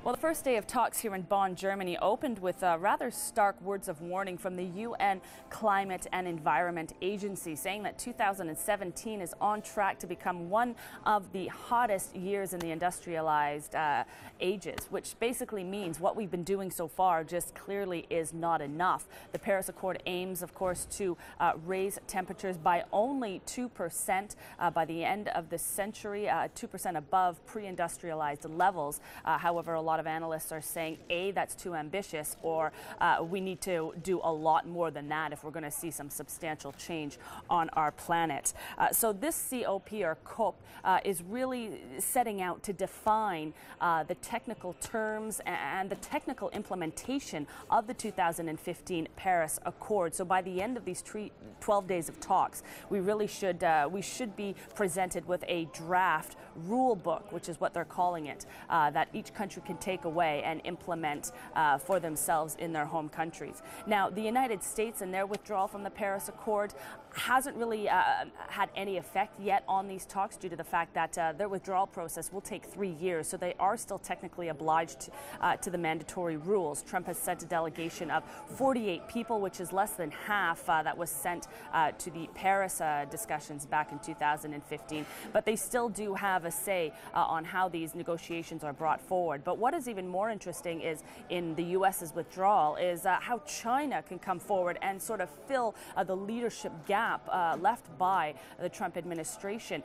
Well, the first day of talks here in Bonn, Germany, opened with rather stark words of warning from the UN Climate and Environment Agency, saying that 2017 is on track to become one of the hottest years in the industrialized ages, which basically means what we've been doing so far just clearly is not enough. The Paris Accord aims, of course, to raise temperatures by only 2% by the end of the century, 2% above pre-industrialized levels. However, a lot of analysts are saying, A, that's too ambitious, or we need to do a lot more than that if we're going to see some substantial change on our planet. So this COP or COP is really setting out to define the technical terms and the technical implementation of the 2015 Paris Accord. So by the end of these 12 days of talks, we really should be presented with a draft rule book, which is what they're calling it, that each country can take away and implement for themselves in their home countries. Now, the United States and their withdrawal from the Paris Accord hasn't really had any effect yet on these talks due to the fact that their withdrawal process will take 3 years, so they are still technically obliged to the mandatory rules. Trump has sent a delegation of 48 people, which is less than half that was sent to the Paris discussions back in 2015, but they still do have a say on how these negotiations are brought forward. But what is even more interesting is in the U.S.'s withdrawal is how China can come forward and sort of fill the leadership gap left by the Trump administration.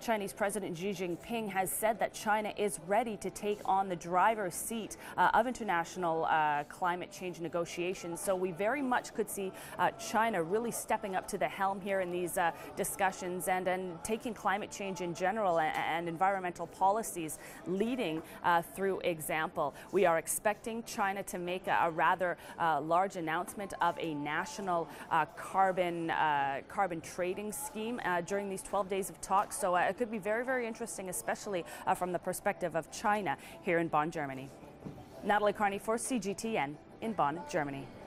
Chinese President Xi Jinping has said that China is ready to take on the driver's seat of international climate change negotiations. So we very much could see China really stepping up to the helm here in these discussions and taking climate change in general and environmental policies leading through example. We are expecting China to make a rather large announcement of a national carbon trading scheme during these 12 days of talks. So it could be very, very interesting, especially from the perspective of China here in Bonn, Germany. Natalie Carney for CGTN in Bonn, Germany.